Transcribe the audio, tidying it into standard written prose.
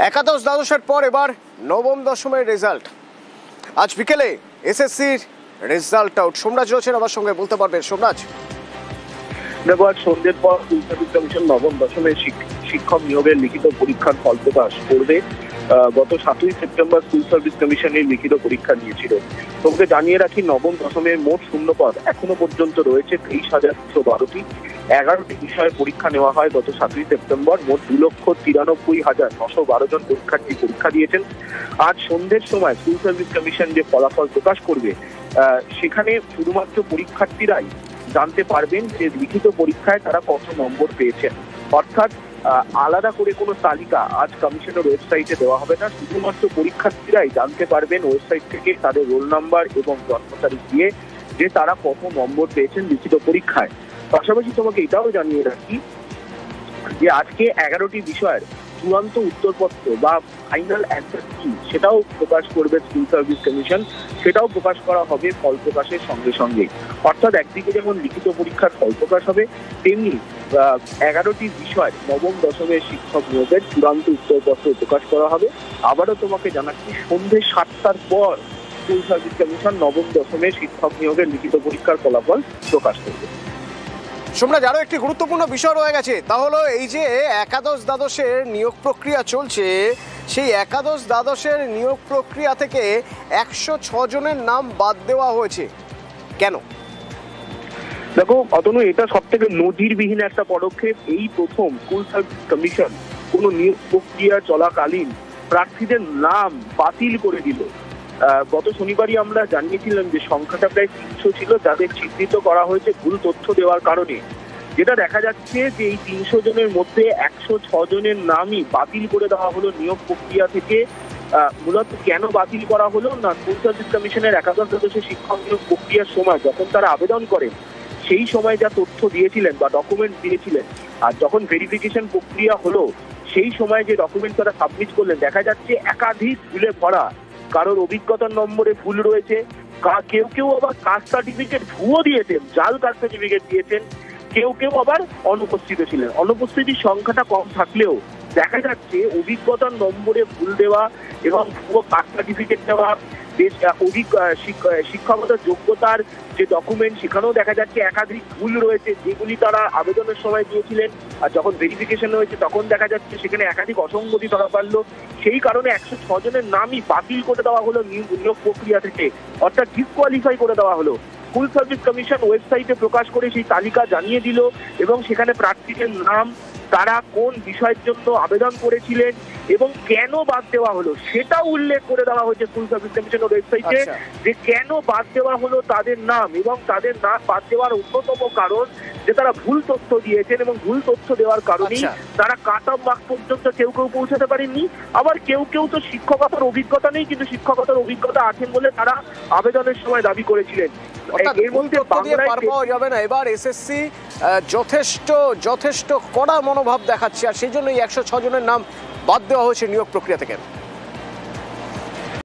একাদশ দ্বাদশের পর এবার নবম দশমের রেজাল্ট। আজ বিকেলে এসএসসির রেজাল্ট আউট। সোমরাজ রয়েছেন আমার সঙ্গে, বলতে পারবেন সোমরাজ? দেখো, আজ সন্ধ্যের পর স্কুল সার্ভিস কমিশন নবম দশমের শিক্ষক নিয়োগের লিখিত পরীক্ষার ফল প্রকাশ করবে। গত 7ই সেপ্টেম্বর স্কুল সার্ভিস কমিশনের লিখিত পরীক্ষা নিয়েছিল। তোমাকে জানিয়ে রাখি, নবম দশমের মোট শূন্যপদ এখনো পর্যন্ত রয়েছে 23,212টি। 11টি বিষয়ে পরীক্ষা নেওয়া হয়। গত 7ই সেপ্টেম্বর মোট 2,93,912 জন পরীক্ষার্থী পরীক্ষা দিয়েছেন। আজ সন্ধ্যের সময় স্কুল সার্ভিস কমিশন যে ফলাফল প্রকাশ করবে, সেখানে শুধুমাত্র পরীক্ষার্থীরাই জানতে পারবেন যে লিখিত পরীক্ষায় তারা কত নম্বর পেয়েছেন। অর্থাৎ আলাদা করে কোনো তালিকা আজ কমিশনের ওয়েবসাইটে দেওয়া হবে না। শুধুমাত্র পরীক্ষার্থীরাই জানতে পারবেন ওয়েবসাইট থেকে তাদের রোল নাম্বার এবং জন্ম তারিখ দিয়ে যে তারা কত নম্বর পেয়েছেন লিখিত পরীক্ষায়। পাশাপাশি তোমাকে এটাও জানিয়ে রাখি যে আজকে 11টি বিষয়ের চূড়ান্ত উত্তরপত্র বা ফাইনাল অ্যান্সার কি সেটাও প্রকাশ করবে স্কুল সার্ভিস কমিশন। সেটাও প্রকাশ করা হবে ফল প্রকাশের সঙ্গে সঙ্গে। অর্থাৎ একদিকে যেমন লিখিত পরীক্ষার ফল প্রকাশ হবে, তেমনি 11টি বিষয় নবম দশমের শিক্ষক নিয়োগের চূড়ান্ত উত্তরপত্র প্রকাশ করা হবে। আবারও তোমাকে জানাচ্ছি, সন্ধ্যে 7টার পর স্কুল সার্ভিস কমিশন নবম দশমের শিক্ষক নিয়োগের লিখিত পরীক্ষার ফলাফল প্রকাশ করবে। সোমরাজ, আরো একটি গুরুত্বপূর্ণ বিষয় রয়ে গেছে, তা হলো এই যে একাদশ দ্বাদশের নিয়োগ প্রক্রিয়া চলছে, সেই একাদশ দ্বাদশের নিয়োগ প্রক্রিয়া থেকে 106 জনের নাম বাদ দেওয়া হয়েছে। কেন? দেখো অতনু, এটা সব থেকে নজিরবিহীন একটা পদক্ষেপ। এই প্রথম স্কুল সার্ভিস কমিশন কোন নিয়োগ প্রক্রিয়া চলাকালীন প্রার্থীদের নাম বাতিল করে দিল। গত শনিবারই আমরা জানিয়েছিলাম যে সংখ্যাটা প্রায় 300 ছিল, যাদের চিহ্নিত করা হয়েছে ভুল তথ্য দেওয়ার কারণে। যেটা দেখা যাচ্ছে যে এই 300 জনের মধ্যে 106 জনের নামই বাতিল করে দেওয়া হলো নিয়োগ প্রক্রিয়া থেকে। মূলত কেন বাতিল করা হলো না, স্কুল সার্ভিস কমিশনের একাদশ দ্বাদশের শিক্ষক নিয়োগ প্রক্রিয়ার সময় যখন তারা আবেদন করেন, সেই সময় যা তথ্য দিয়েছিলেন বা ডকুমেন্ট দিয়েছিলেন, আর যখন ভেরিফিকেশন প্রক্রিয়া হলো সেই সময় যে ডকুমেন্ট তারা সাবমিট করলেন, দেখা যাচ্ছে একাধিক ভুলে ভরা। কারোর অভিজ্ঞতার নম্বরে ভুল রয়েছে, কেউ কেউ আবার কাস্ট সার্টিফিকেট ভুয়ো দিয়েছেন, জাল কাস্ট সার্টিফিকেট দিয়েছেন, কেউ কেউ আবার অনুপস্থিত ছিলেন। অনুপস্থিতির সংখ্যাটা কম থাকলেও দেখা যাচ্ছে অভিজ্ঞতার নম্বরে ভুল দেওয়া এবং ভুয়ো কাস্ট সার্টিফিকেট দেওয়া, শিক্ষাগত যোগ্যতার যে ডকুমেন্ট সেখানেও দেখা যাচ্ছে একাধিক ভুল রয়েছে, যেগুলি তারা আবেদনের সময় দিয়েছিলেন, আর যখন ভেরিফিকেশন হয়েছে তখন দেখা যাচ্ছে সেখানে একাধিক অসঙ্গতি ধরা পড়ল। সেই কারণে 106 জনের নামই বাতিল করে দেওয়া হলো নিয়োগ প্রক্রিয়া থেকে, অর্থাৎ ডিসকোয়ালিফাই করে দেওয়া হলো। স্কুল সার্ভিস কমিশন ওয়েবসাইটে প্রকাশ করে সেই তালিকা জানিয়ে দিল এবং সেখানে প্রার্থীদের নাম, তারা কোন বিষয়ের জন্য আবেদন করেছিলেন এবং কেন বাদ দেওয়া হলো সেটাও উল্লেখ করে দেওয়া হয়েছে স্কুল সার্ভিস কমিশনের ওয়েবসাইটে। যে কেন বাদ দেওয়া হলো তাদের নাম, এবং তাদের নাম বাদ দেওয়ার অন্যতম কারণ যে তারা ভুল তথ্য দিয়েছেন এবং ভুল তথ্য দেওয়ার কারণেই তারা কাট অফ মার্ক পর্যন্ত কেউ কেউ পৌঁছাতে পারেননি। আবার কেউ কেউ তো শিক্ষকতার অভিজ্ঞতা নেই, কিন্তু শিক্ষকতার অভিজ্ঞতা আছেন বলে তারা আবেদনের সময় দাবি করেছিলেন। এর মধ্যে পাওয়া যাবে না। এবার এসএসসি যথেষ্ট কড়া মনোভাব দেখাচ্ছে, আর সেই জন্যই 106 জনের নাম বাদ দেওয়া হয়েছে নিয়োগ প্রক্রিয়া থেকে।